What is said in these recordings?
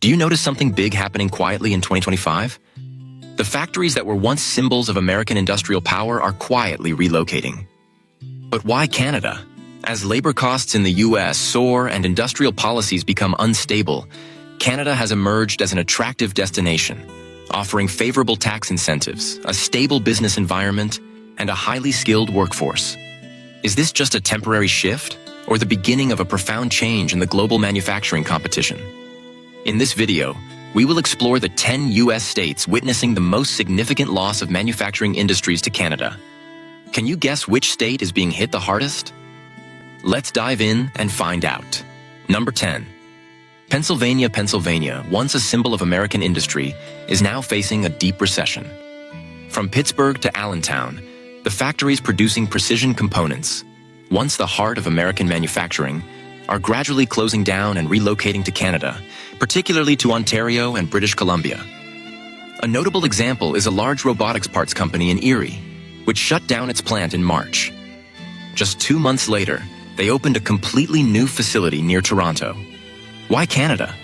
Do you notice something big happening quietly in 2025? The factories that were once symbols of American industrial power are quietly relocating. But why Canada? As labor costs in the US soar and industrial policies become unstable, Canada has emerged as an attractive destination, offering favorable tax incentives, a stable business environment, and a highly skilled workforce. Is this just a temporary shift, or the beginning of a profound change in the global manufacturing competition? In this video, we will explore the 10 US states witnessing the most significant loss of manufacturing industries to Canada. Can you guess which state is being hit the hardest? Let's dive in and find out. Number 10. Pennsylvania, once a symbol of American industry, is now facing a deep recession. From Pittsburgh to Allentown, the factories producing precision components, once the heart of American manufacturing, are gradually closing down and relocating to Canada, particularly to Ontario and British Columbia. A notable example is a large robotics parts company in Erie, which shut down its plant in March. Just 2 months later, they opened a completely new facility near Toronto. Why Canada?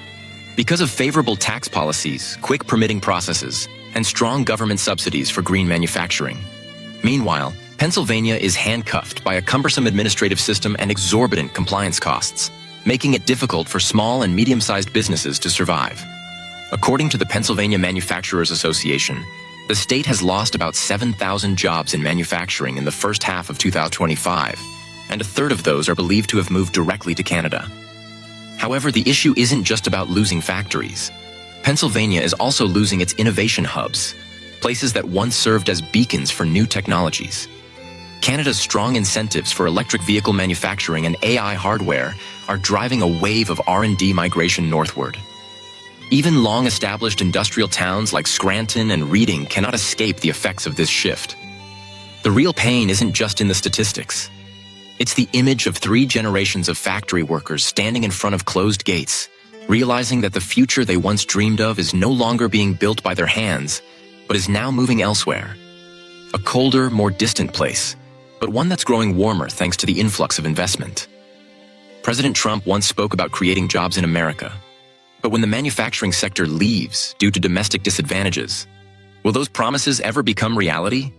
Because of favorable tax policies, quick permitting processes, and strong government subsidies for green manufacturing. Meanwhile, Pennsylvania is handcuffed by a cumbersome administrative system and exorbitant compliance costs, making it difficult for small and medium-sized businesses to survive. According to the Pennsylvania Manufacturers Association, the state has lost about 7,000 jobs in manufacturing in the first half of 2025, and a third of those are believed to have moved directly to Canada. However, the issue isn't just about losing factories. Pennsylvania is also losing its innovation hubs, places that once served as beacons for new technologies. Canada's strong incentives for electric vehicle manufacturing and AI hardware are driving a wave of R&D migration northward. Even long-established industrial towns like Scranton and Reading cannot escape the effects of this shift. The real pain isn't just in the statistics. It's the image of 3 generations of factory workers standing in front of closed gates, realizing that the future they once dreamed of is no longer being built by their hands, but is now moving elsewhere. A colder, more distant place, but one that's growing warmer thanks to the influx of investment. President Trump once spoke about creating jobs in America. But when the manufacturing sector leaves due to domestic disadvantages, will those promises ever become reality?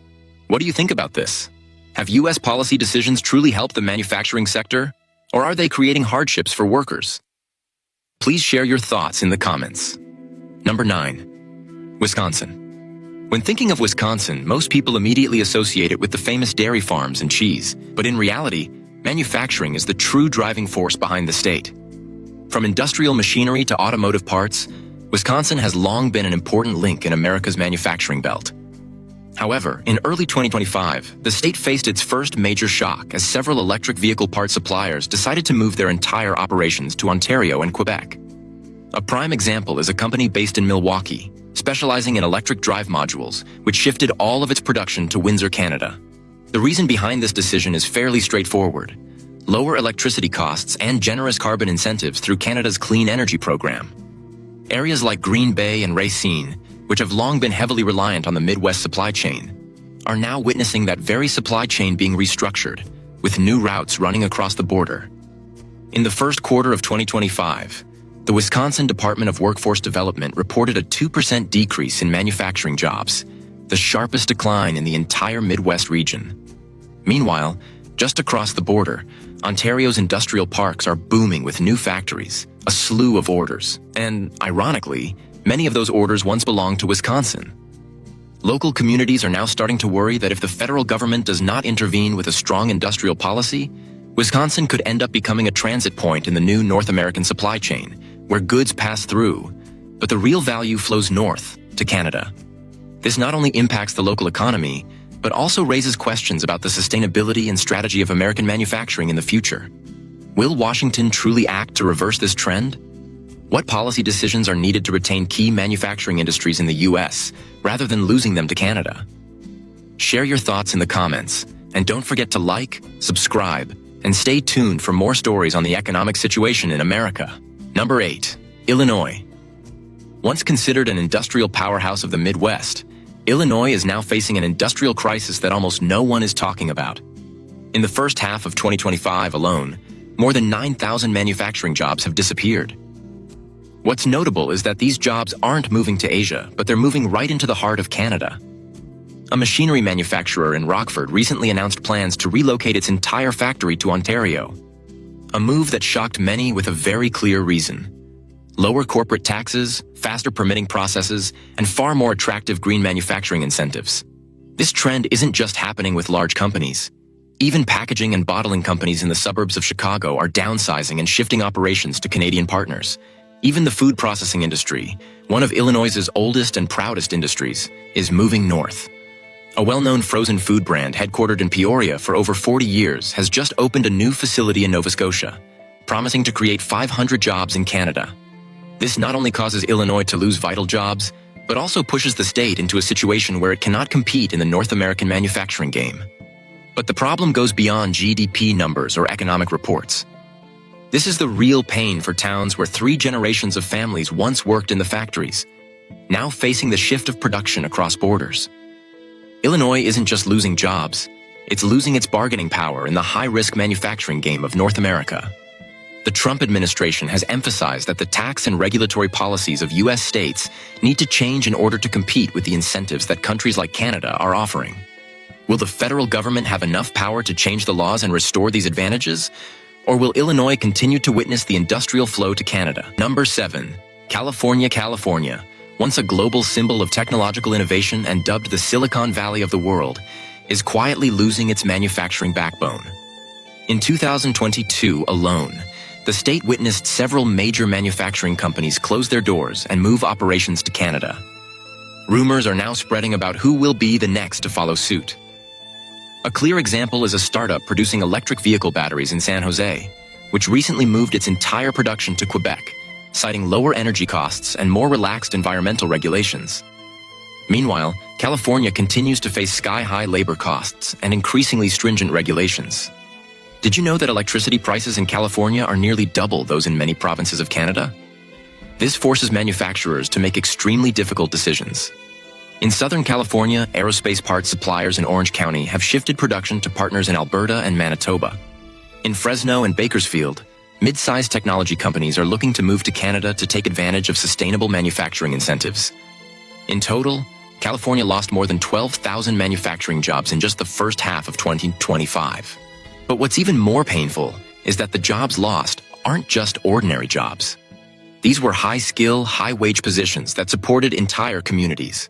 What do you think about this? Have US policy decisions truly helped the manufacturing sector, or are they creating hardships for workers? Please share your thoughts in the comments. Number 9. Wisconsin. When thinking of Wisconsin, most people immediately associate it with the famous dairy farms and cheese. But in reality, manufacturing is the true driving force behind the state. From industrial machinery to automotive parts, Wisconsin has long been an important link in America's manufacturing belt. However, in early 2025, the state faced its first major shock as several electric vehicle part suppliers decided to move their entire operations to Ontario and Quebec. A prime example is a company based in Milwaukee, specializing in electric drive modules, which shifted all of its production to Windsor, Canada. The reason behind this decision is fairly straightforward: lower electricity costs and generous carbon incentives through Canada's Clean Energy Program. Areas like Green Bay and Racine, which have long been heavily reliant on the Midwest supply chain, are now witnessing that very supply chain being restructured, with new routes running across the border. In the first quarter of 2025, the Wisconsin Department of Workforce Development reported a 2% decrease in manufacturing jobs, the sharpest decline in the entire Midwest region. Meanwhile, just across the border, Ontario's industrial parks are booming with new factories, a slew of orders, and, ironically, many of those orders once belonged to Wisconsin. Local communities are now starting to worry that if the federal government does not intervene with a strong industrial policy, Wisconsin could end up becoming a transit point in the new North American supply chain, where goods pass through, but the real value flows north to Canada. This not only impacts the local economy, but also raises questions about the sustainability and strategy of American manufacturing in the future. Will Washington truly act to reverse this trend? What policy decisions are needed to retain key manufacturing industries in the US, rather than losing them to Canada? Share your thoughts in the comments, and don't forget to like, subscribe, and stay tuned for more stories on the economic situation in America. Number 8. Illinois. Once considered an industrial powerhouse of the Midwest, Illinois is now facing an industrial crisis that almost no one is talking about. In the first half of 2025 alone, more than 9,000 manufacturing jobs have disappeared. What's notable is that these jobs aren't moving to Asia, but they're moving right into the heart of Canada. A machinery manufacturer in Rockford recently announced plans to relocate its entire factory to Ontario. A move that shocked many with a very clear reason: lower corporate taxes, faster permitting processes, and far more attractive green manufacturing incentives. This trend isn't just happening with large companies. Even packaging and bottling companies in the suburbs of Chicago are downsizing and shifting operations to Canadian partners. Even the food processing industry, one of Illinois's oldest and proudest industries, is moving north. A well-known frozen food brand headquartered in Peoria for over 40 years has just opened a new facility in Nova Scotia, promising to create 500 jobs in Canada. This not only causes Illinois to lose vital jobs, but also pushes the state into a situation where it cannot compete in the North American manufacturing game. But the problem goes beyond GDP numbers or economic reports. This is the real pain for towns where 3 generations of families once worked in the factories, now facing the shift of production across borders. Illinois isn't just losing jobs, it's losing its bargaining power in the high-risk manufacturing game of North America. The Trump administration has emphasized that the tax and regulatory policies of U.S. states need to change in order to compete with the incentives that countries like Canada are offering. Will the federal government have enough power to change the laws and restore these advantages? Or will Illinois continue to witness the industrial flow to Canada? Number 7. California, California. Once a global symbol of technological innovation and dubbed the Silicon Valley of the world, is quietly losing its manufacturing backbone. In 2022 alone, the state witnessed several major manufacturing companies close their doors and move operations to Canada. Rumors are now spreading about who will be the next to follow suit. A clear example is a startup producing electric vehicle batteries in San Jose, which recently moved its entire production to Quebec, citing lower energy costs and more relaxed environmental regulations. Meanwhile, California continues to face sky-high labor costs and increasingly stringent regulations. Did you know that electricity prices in California are nearly double those in many provinces of Canada? This forces manufacturers to make extremely difficult decisions. In Southern California, aerospace parts suppliers in Orange County have shifted production to partners in Alberta and Manitoba. In Fresno and Bakersfield, mid-sized technology companies are looking to move to Canada to take advantage of sustainable manufacturing incentives. In total, California lost more than 12,000 manufacturing jobs in just the first half of 2025. But what's even more painful is that the jobs lost aren't just ordinary jobs. These were high-skill, high-wage positions that supported entire communities.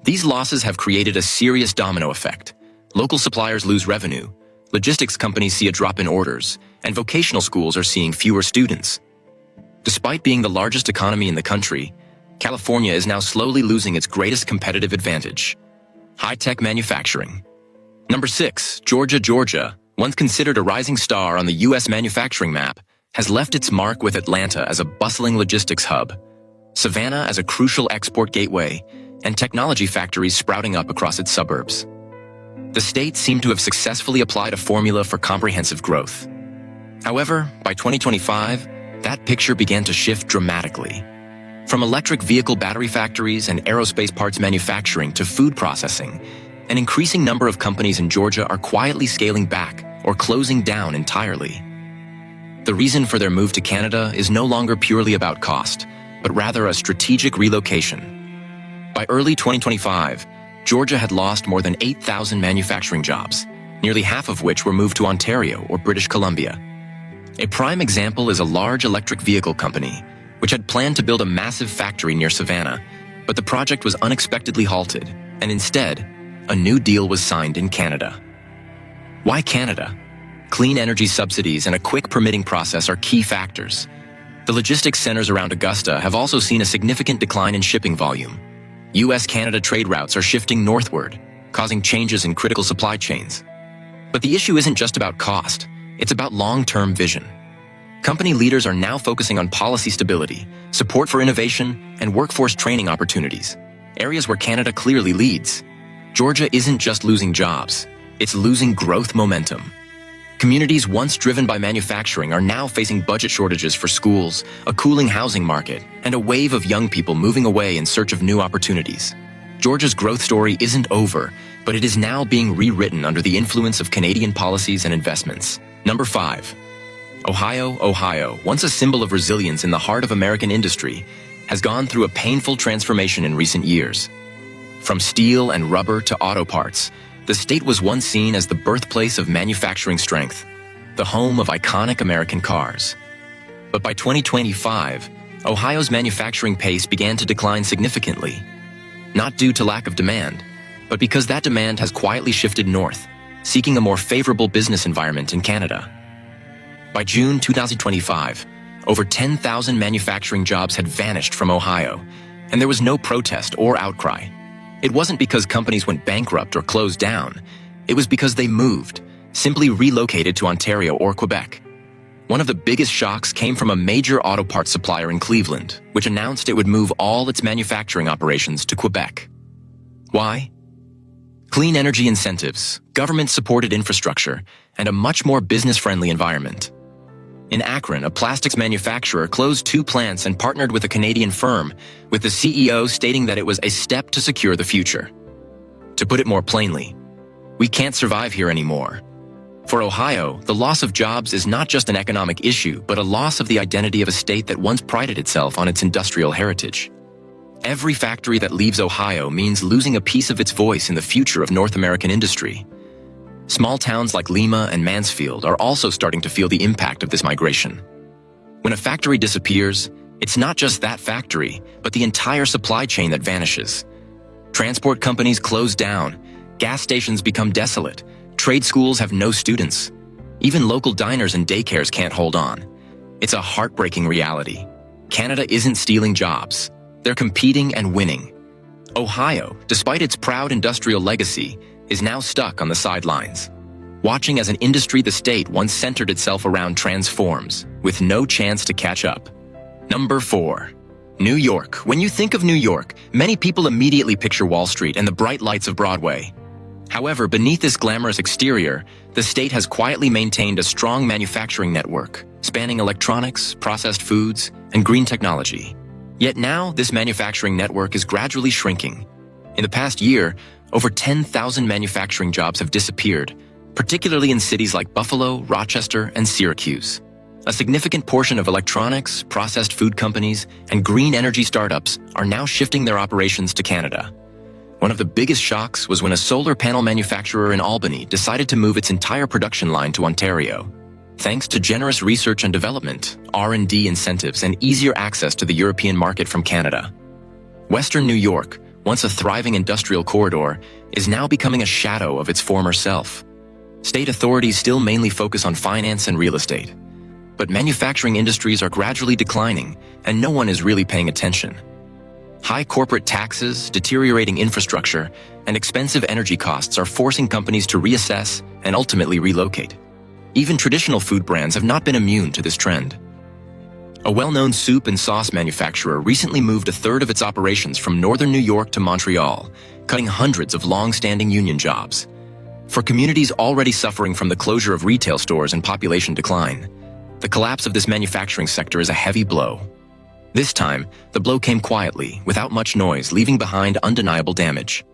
These losses have created a serious domino effect. Local suppliers lose revenue, logistics companies see a drop in orders, and vocational schools are seeing fewer students. Despite being the largest economy in the country, California is now slowly losing its greatest competitive advantage: high-tech manufacturing. Number 6, Georgia, Georgia, once considered a rising star on the U.S. manufacturing map, has left its mark with Atlanta as a bustling logistics hub, Savannah as a crucial export gateway, and technology factories sprouting up across its suburbs. The state seemed to have successfully applied a formula for comprehensive growth. However, by 2025, that picture began to shift dramatically. From electric vehicle battery factories and aerospace parts manufacturing to food processing, an increasing number of companies in Georgia are quietly scaling back or closing down entirely. The reason for their move to Canada is no longer purely about cost, but rather a strategic relocation. By early 2025, Georgia had lost more than 8,000 manufacturing jobs, nearly half of which were moved to Ontario or British Columbia. A prime example is a large electric vehicle company, which had planned to build a massive factory near Savannah, but the project was unexpectedly halted, and instead, a new deal was signed in Canada. Why Canada? Clean energy subsidies and a quick permitting process are key factors. The logistics centers around Augusta have also seen a significant decline in shipping volume. U.S.-Canada trade routes are shifting northward, causing changes in critical supply chains. But the issue isn't just about cost, it's about long-term vision. Company leaders are now focusing on policy stability, support for innovation, and workforce training opportunities, areas where Canada clearly leads. Georgia isn't just losing jobs, it's losing growth momentum. Communities once driven by manufacturing are now facing budget shortages for schools, a cooling housing market, and a wave of young people moving away in search of new opportunities. Georgia's growth story isn't over, but it is now being rewritten under the influence of Canadian policies and investments. Number 5. Ohio, once a symbol of resilience in the heart of American industry, has gone through a painful transformation in recent years. From steel and rubber to auto parts, the state was once seen as the birthplace of manufacturing strength, the home of iconic American cars. But by 2025, Ohio's manufacturing pace began to decline significantly, not due to lack of demand, but because that demand has quietly shifted north, seeking a more favorable business environment in Canada. By June 2025, over 10,000 manufacturing jobs had vanished from Ohio, and there was no protest or outcry. It wasn't because companies went bankrupt or closed down. It was because they moved, simply relocated to Ontario or Quebec. One of the biggest shocks came from a major auto parts supplier in Cleveland, which announced it would move all its manufacturing operations to Quebec. Why? Clean energy incentives, government-supported infrastructure, and a much more business-friendly environment. In Akron, a plastics manufacturer closed 2 plants and partnered with a Canadian firm, with the CEO stating that it was a step to secure the future. To put it more plainly, we can't survive here anymore. For Ohio, the loss of jobs is not just an economic issue, but a loss of the identity of a state that once prided itself on its industrial heritage. Every factory that leaves Ohio means losing a piece of its voice in the future of North American industry. Small towns like Lima and Mansfield are also starting to feel the impact of this migration. When a factory disappears, it's not just that factory, but the entire supply chain that vanishes. Transport companies close down, gas stations become desolate, trade schools have no students. Even local diners and daycares can't hold on. It's a heartbreaking reality. Canada isn't stealing jobs. They're competing and winning. Ohio, despite its proud industrial legacy, is now stuck on the sidelines, watching as an industry the state once centered itself around transforms, with no chance to catch up. Number 4. New York. When you think of New York, many people immediately picture Wall Street and the bright lights of Broadway. However, beneath this glamorous exterior, the state has quietly maintained a strong manufacturing network, spanning electronics, processed foods, and green technology. Yet now, this manufacturing network is gradually shrinking. In the past year, over 10,000 manufacturing jobs have disappeared, particularly in cities like Buffalo, Rochester, and Syracuse. A significant portion of electronics, processed food companies, and green energy startups are now shifting their operations to Canada. One of the biggest shocks was when a solar panel manufacturer in Albany decided to move its entire production line to Ontario. Thanks to generous research and development, R&D incentives, and easier access to the European market from Canada. Western New York, once a thriving industrial corridor, is now becoming a shadow of its former self. State authorities still mainly focus on finance and real estate, but manufacturing industries are gradually declining, and no one is really paying attention. High corporate taxes, deteriorating infrastructure, and expensive energy costs are forcing companies to reassess and ultimately relocate. Even traditional food brands have not been immune to this trend. A well-known soup and sauce manufacturer recently moved a third of its operations from northern New York to Montreal, cutting hundreds of long-standing union jobs. For communities already suffering from the closure of retail stores and population decline, the collapse of this manufacturing sector is a heavy blow. This time, the blow came quietly, without much noise, leaving behind undeniable damage.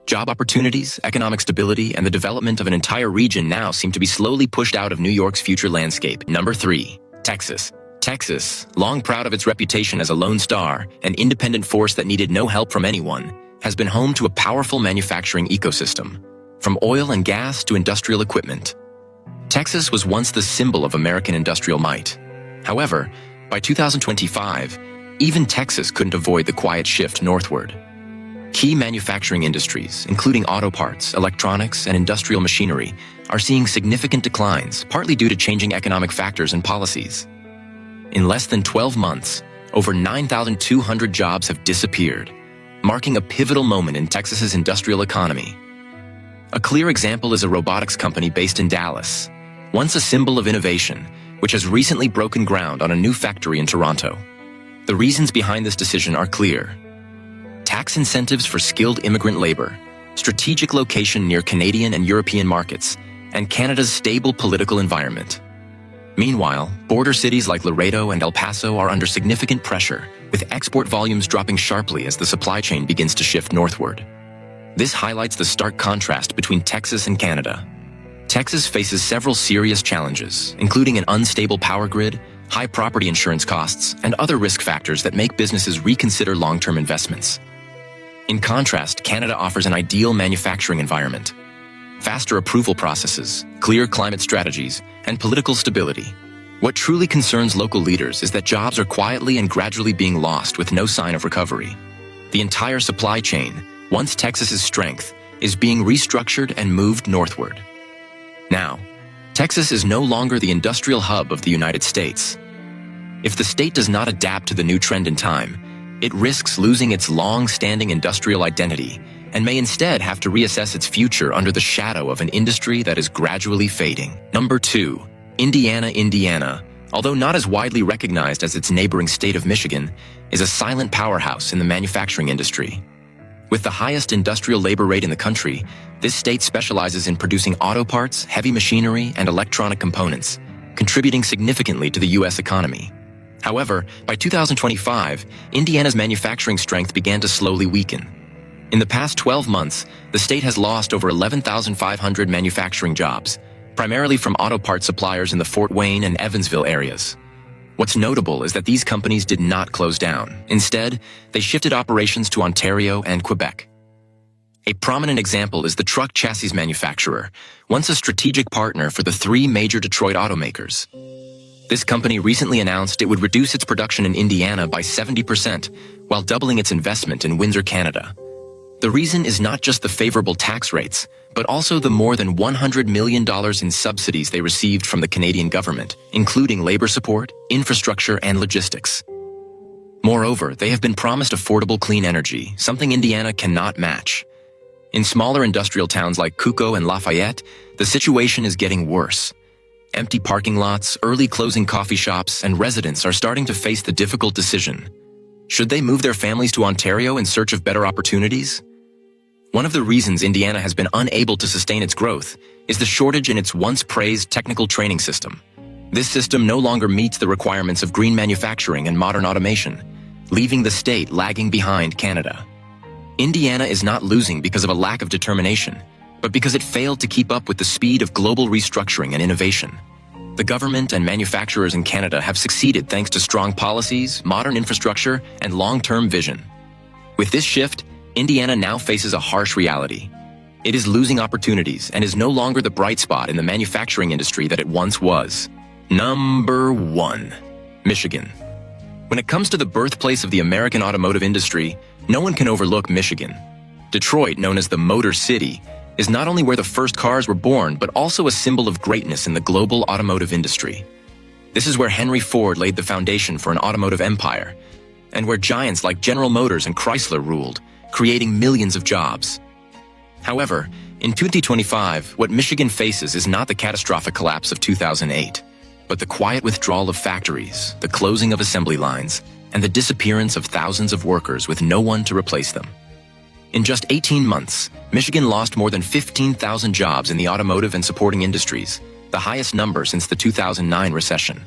Job opportunities, economic stability, and the development of an entire region now seem to be slowly pushed out of New York's future landscape. Number 3. Texas. Texas, long proud of its reputation as a lone star, an independent force that needed no help from anyone, has been home to a powerful manufacturing ecosystem, from oil and gas to industrial equipment. Texas was once the symbol of American industrial might. However, by 2025, even Texas couldn't avoid the quiet shift northward. Key manufacturing industries, including auto parts, electronics, and industrial machinery, are seeing significant declines, partly due to changing economic factors and policies. In less than 12 months, over 9,200 jobs have disappeared, marking a pivotal moment in Texas's industrial economy. A clear example is a robotics company based in Dallas, once a symbol of innovation, which has recently broken ground on a new factory in Toronto. The reasons behind this decision are clear. Tax incentives for skilled immigrant labor, strategic location near Canadian and European markets, and Canada's stable political environment. Meanwhile, border cities like Laredo and El Paso are under significant pressure, with export volumes dropping sharply as the supply chain begins to shift northward. This highlights the stark contrast between Texas and Canada. Texas faces several serious challenges, including an unstable power grid, high property insurance costs, and other risk factors that make businesses reconsider long-term investments. In contrast, Canada offers an ideal manufacturing environment. Faster approval processes, clear climate strategies, and political stability. What truly concerns local leaders is that jobs are quietly and gradually being lost with no sign of recovery. The entire supply chain, once Texas's strength, is being restructured and moved northward. Now, Texas is no longer the industrial hub of the United States. If the state does not adapt to the new trend in time, it risks losing its long-standing industrial identity and may instead have to reassess its future under the shadow of an industry that is gradually fading. Number 2. Indiana, although not as widely recognized as its neighboring state of Michigan, is a silent powerhouse in the manufacturing industry. With the highest industrial labor rate in the country, this state specializes in producing auto parts, heavy machinery, and electronic components, contributing significantly to the U.S. economy. However, by 2025, Indiana's manufacturing strength began to slowly weaken. In the past 12 months, the state has lost over 11,500 manufacturing jobs, primarily from auto parts suppliers in the Fort Wayne and Evansville areas. What's notable is that these companies did not close down. Instead, they shifted operations to Ontario and Quebec. A prominent example is the truck chassis manufacturer, once a strategic partner for the 3 major Detroit automakers. This company recently announced it would reduce its production in Indiana by 70%, while doubling its investment in Windsor, Canada. The reason is not just the favorable tax rates, but also the more than $100 million in subsidies they received from the Canadian government, including labor support, infrastructure, and logistics. Moreover, they have been promised affordable clean energy, something Indiana cannot match. In smaller industrial towns like Cuco and Lafayette, the situation is getting worse. Empty parking lots, early closing coffee shops, and residents are starting to face the difficult decision. Should they move their families to Ontario in search of better opportunities? One of the reasons Indiana has been unable to sustain its growth is the shortage in its once-praised technical training system. This system no longer meets the requirements of green manufacturing and modern automation, leaving the state lagging behind Canada. Indiana is not losing because of a lack of determination, but because it failed to keep up with the speed of global restructuring and innovation. The government and manufacturers in Canada have succeeded thanks to strong policies, modern infrastructure, and long-term vision. With this shift, Indiana now faces a harsh reality. It is losing opportunities and is no longer the bright spot in the manufacturing industry that it once was. Number 1. Michigan. When it comes to the birthplace of the American automotive industry, no one can overlook Michigan. Detroit, known as the Motor City, is not only where the first cars were born, but also a symbol of greatness in the global automotive industry. This is where Henry Ford laid the foundation for an automotive empire, and where giants like General Motors and Chrysler ruled, creating millions of jobs. However, in 2025, what Michigan faces is not the catastrophic collapse of 2008, but the quiet withdrawal of factories, the closing of assembly lines, and the disappearance of thousands of workers with no one to replace them. In just 18 months, Michigan lost more than 15,000 jobs in the automotive and supporting industries, the highest number since the 2009 recession.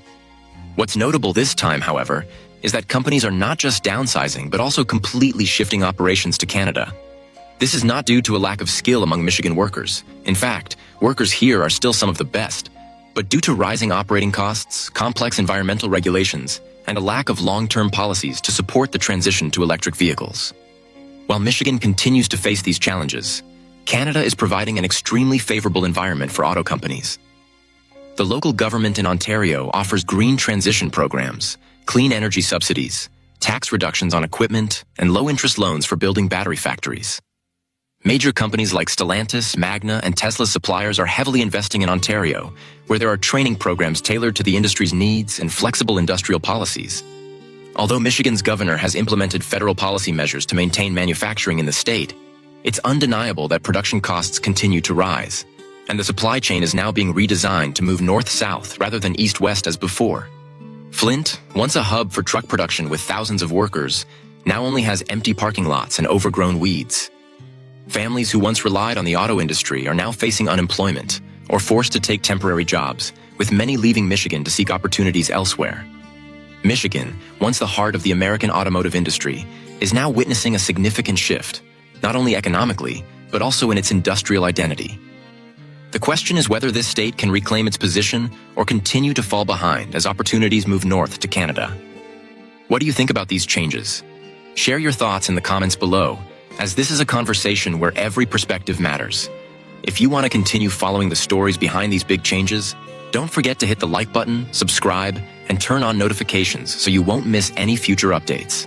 What's notable this time, however, is that companies are not just downsizing, but also completely shifting operations to Canada. This is not due to a lack of skill among Michigan workers. In fact, workers here are still some of the best, but due to rising operating costs, complex environmental regulations, and a lack of long-term policies to support the transition to electric vehicles. While Michigan continues to face these challenges, Canada is providing an extremely favorable environment for auto companies. The local government in Ontario offers green transition programs, clean energy subsidies, tax reductions on equipment, and low-interest loans for building battery factories. Major companies like Stellantis, Magna, and Tesla suppliers are heavily investing in Ontario, where there are training programs tailored to the industry's needs and flexible industrial policies. Although Michigan's governor has implemented federal policy measures to maintain manufacturing in the state, it's undeniable that production costs continue to rise, and the supply chain is now being redesigned to move north-south rather than east-west as before. Flint, once a hub for truck production with thousands of workers, now only has empty parking lots and overgrown weeds. Families who once relied on the auto industry are now facing unemployment or forced to take temporary jobs, with many leaving Michigan to seek opportunities elsewhere. Michigan, once the heart of the American automotive industry, is now witnessing a significant shift, not only economically, but also in its industrial identity. The question is whether this state can reclaim its position or continue to fall behind as opportunities move north to Canada. What do you think about these changes? Share your thoughts in the comments below, as this is a conversation where every perspective matters. If you want to continue following the stories behind these big changes, don't forget to hit the like button, subscribe, and turn on notifications so you won't miss any future updates.